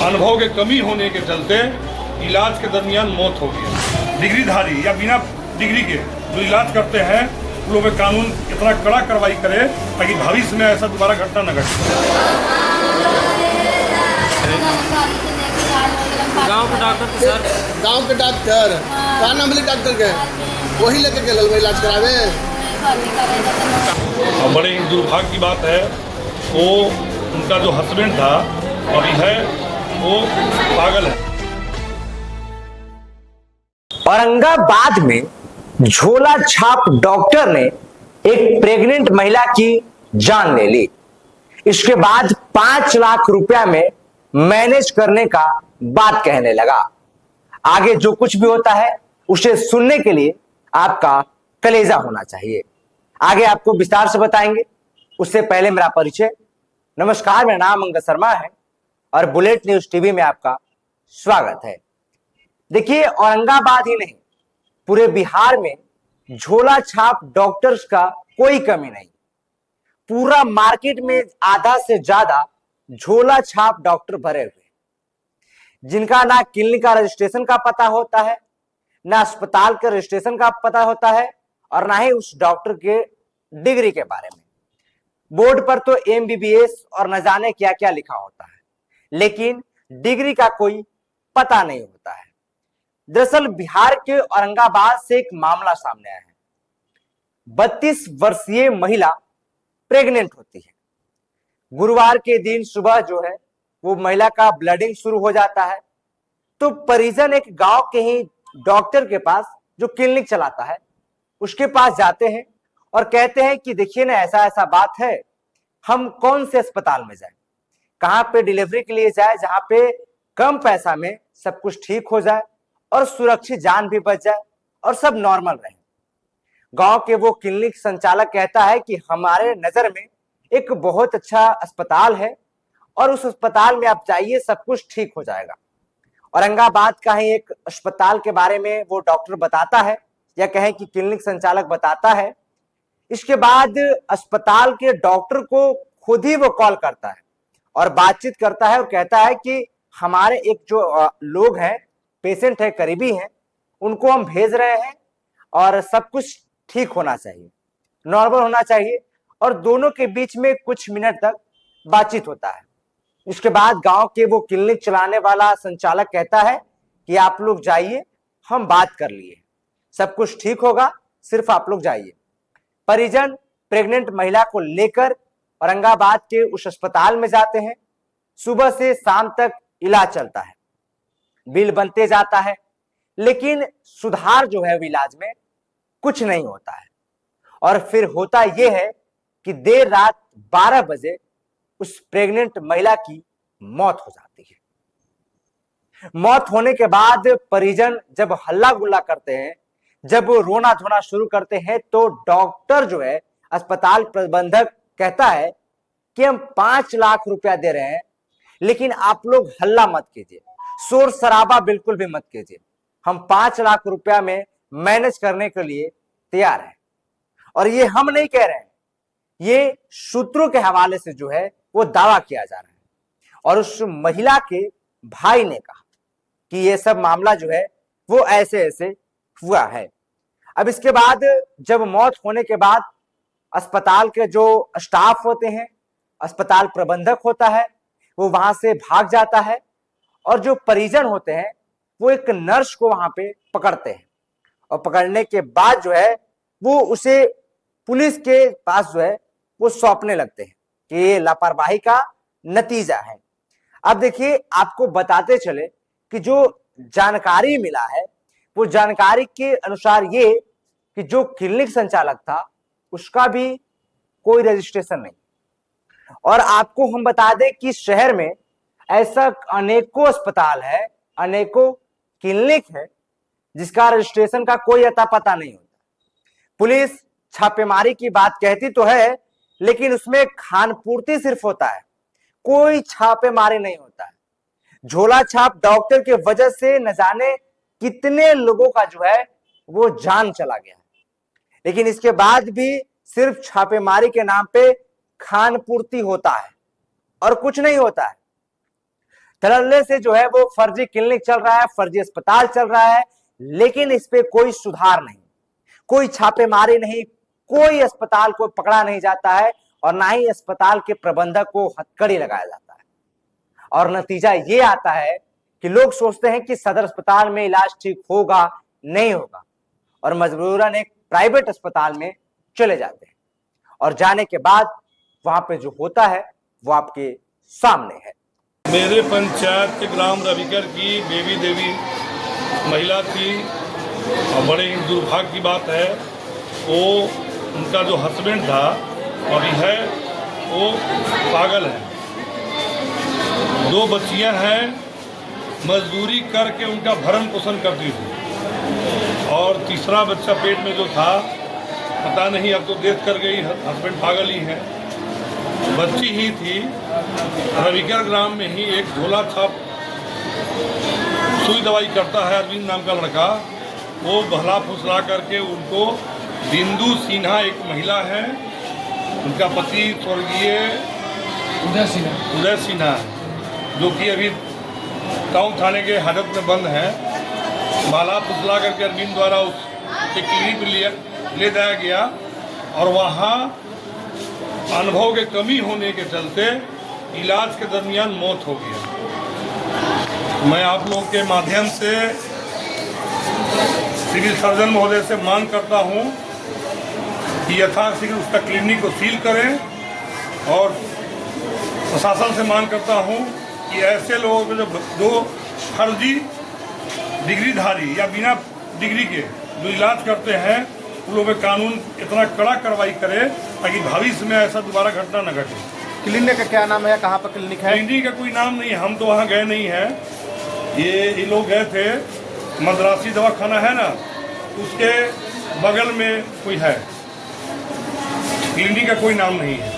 अनुभव के कमी होने के चलते इलाज के दरमियान मौत हो गई। डिग्रीधारी या बिना डिग्री के जो इलाज करते हैं उन लोगों पे कानून इतना कड़ा कार्रवाई करे ताकि भविष्य में ऐसा दोबारा घटना न घटे। गांव के डॉक्टर सर, गांव के डॉक्टर का नाम बोले डॉक्टर के वही लेके गए इलाज करावे। बड़े ही दुर्भाग्य की बात है, वो उनका जो हस्बैंड था अभी है वो पागल है। औरंगाबाद में झोला छाप डॉक्टर ने एक प्रेग्नेंट महिला की जान ले ली। इसके बाद 5 लाख रुपया में मैनेज करने का बात कहने लगा। आगे जो कुछ भी होता है उसे सुनने के लिए आपका कलेजा होना चाहिए। आगे आपको विस्तार से बताएंगे, उससे पहले मेरा परिचय। नमस्कार, मेरा नाम अंगद शर्मा है और बुलेट न्यूज टीवी में आपका स्वागत है। देखिए, औरंगाबाद ही नहीं, पूरे बिहार में झोला छाप डॉक्टर्स का कोई कमी नहीं। पूरा मार्केट में आधा से ज्यादा झोला छाप डॉक्टर भरे हुए, जिनका ना क्लिनिक का रजिस्ट्रेशन का पता होता है, ना अस्पताल के रजिस्ट्रेशन का पता होता है और ना ही उस डॉक्टर के डिग्री के बारे में। बोर्ड पर तो एमबीबीएस और न जाने क्या क्या लिखा होता है, लेकिन डिग्री का कोई पता नहीं होता है। दरअसल बिहार के औरंगाबाद से एक मामला सामने आया है। 32 वर्षीय महिला प्रेग्नेंट होती है। गुरुवार के दिन सुबह जो है वो महिला का ब्लीडिंग शुरू हो जाता है। तो परिजन एक गांव के ही डॉक्टर के पास, जो क्लिनिक चलाता है, उसके पास जाते हैं और कहते हैं कि देखिए ना, ऐसा ऐसा बात है, हम कौन से अस्पताल में जाएं, कहां पे डिलीवरी के लिए जाए जहां पे कम पैसा में सब कुछ ठीक हो जाए और सुरक्षित जान भी बच जाए और सब नॉर्मल रहे। गांव के वो क्लिनिक संचालक कहता है कि हमारे नजर में एक बहुत अच्छा अस्पताल है और उस अस्पताल में आप जाइए, सब कुछ ठीक हो जाएगा। औरंगाबाद का ही एक अस्पताल के बारे में वो डॉक्टर बताता है, या कहें कि क्लिनिक संचालक बताता है। इसके बाद अस्पताल के डॉक्टर को खुद ही वो कॉल करता है और बातचीत करता है और कहता है कि हमारे एक जो लोग हैं, पेशेंट है, करीबी हैं, उनको हम भेज रहे हैं और सब कुछ ठीक होना चाहिए, नॉर्मल होना चाहिए। और दोनों के बीच में कुछ मिनट तक बातचीत होता है। इसके बाद गांव के वो क्लिनिक चलाने वाला संचालक कहता है कि आप लोग जाइए, हम बात कर लिए, सब कुछ ठीक होगा, सिर्फ आप लोग जाइए। परिजन प्रेग्नेंट महिला को लेकर औरंगाबाद के उस अस्पताल में जाते हैं। सुबह से शाम तक इलाज चलता है, बिल बनते जाता है, लेकिन सुधार जो है इलाज में कुछ नहीं होता है। और फिर होता यह है कि देर रात 12 बजे उस प्रेग्नेंट महिला की मौत हो जाती है। मौत होने के बाद परिजन जब हल्ला गुल्ला करते हैं, जब वो रोना धोना शुरू करते हैं, तो डॉक्टर जो है, अस्पताल प्रबंधक कहता है कि हम 5 लाख रुपया दे रहे हैं, लेकिन आप लोग हल्ला मत कीजिए, शोर शराबा बिल्कुल भी मत कीजिए, हम 5 लाख रुपया में मैनेज करने के लिए तैयार हैं। और ये हम नहीं कह रहे हैं, ये सूत्रों के हवाले से जो है वो दावा किया जा रहा है। और उस महिला के भाई ने कहा कि ये सब मामला जो है वो ऐसे ऐसे हुआ है। अब इसके बाद जब मौत होने के बाद अस्पताल के जो स्टाफ होते हैं, अस्पताल प्रबंधक होता है, वो वहां से भाग जाता है और जो परिजन होते हैं वो एक नर्स को वहां पे पकड़ते हैं और पकड़ने के बाद जो है वो उसे पुलिस के पास जो है वो सौंपने लगते हैं कि ये लापरवाही का नतीजा है। अब देखिए, आपको बताते चले कि जो जानकारी मिला है वो जानकारी के अनुसार ये कि जो क्लिनिक संचालक था उसका भी कोई रजिस्ट्रेशन नहीं। और आपको हम बता दें कि शहर में ऐसा अनेकों अस्पताल है, अनेकों क्लिनिक है, जिसका रजिस्ट्रेशन का कोई अता पता नहीं होता। पुलिस छापेमारी की बात कहती तो है, लेकिन उसमें खान पूर्ति सिर्फ होता है, कोई छापेमारी नहीं होता है। झोला छाप डॉक्टर के वजह से न जाने कितने लोगों का जो है वो जान चला गया है, लेकिन इसके बाद भी सिर्फ छापेमारी के नाम पे खान पूर्ति होता है और कुछ नहीं होता है। धड़ल्ले से जो है वो फर्जी क्लिनिक चल रहा है, फर्जी अस्पताल चल रहा है, लेकिन इस पे कोई सुधार नहीं, कोई छापेमारी नहीं, कोई अस्पताल को पकड़ा नहीं जाता है और ना ही अस्पताल के प्रबंधक को हथकड़ी लगाया जाता है। और नतीजा ये आता है कि लोग सोचते हैं कि सदर अस्पताल में इलाज ठीक होगा, नहीं होगा, और मजबूरन एक प्राइवेट अस्पताल में चले जाते हैं और जाने के बाद वहां पे जो होता है वो आपके सामने है। मेरे पंचायत के ग्राम रविकर की बेबी देवी महिला थी और बड़े ही दुर्भाग्य की बात है, वो उनका जो हस्बैंड था अभी है वो पागल है। 2 बच्चियां हैं, मजदूरी करके उनका भरण पोषण करती थी और तीसरा बच्चा पेट में जो था पता नहीं, अब तो डेथ कर गई, हस्बैंड पागल ही है। बच्ची ही थी, रविकर ग्राम में ही एक झोला छाप सुई दवाई करता है अरविंद नाम का लड़का, वो बहला फुसला करके उनको बिंदु सिन्हा एक महिला है, उनका पति स्वर्गीय उदय सिन्हा जो कि अभी टाउन थाने के हाजत में बंद है, बाला फुसला करके अरविंद द्वारा उस क्लिनिक ले जाया गया और वहाँ अनुभव के कमी होने के चलते इलाज के दरमियान मौत हो गया। मैं आप लोग के माध्यम से सिविल सर्जन महोदय से मांग करता हूं कि यथाशीघ्र उसका क्लिनिक को सील करें और प्रशासन से मांग करता हूं कि ऐसे लोगों को जो फर्जी डिग्रीधारी या बिना डिग्री के जो इलाज करते हैं उन लोगों पे कानून इतना कड़ा कार्रवाई करे ताकि भविष्य में ऐसा दोबारा घटना न घटे। क्लिनिक का क्या नाम है, कहाँ पर क्लिनिक है? क्लिनिक का कोई नाम नहीं है, हम तो वहाँ गए नहीं हैं। ये लोग गए थे, मद्रासी दवाखाना है ना, उसके बगल में कोई है, क्लिनिक का कोई नाम नहीं है।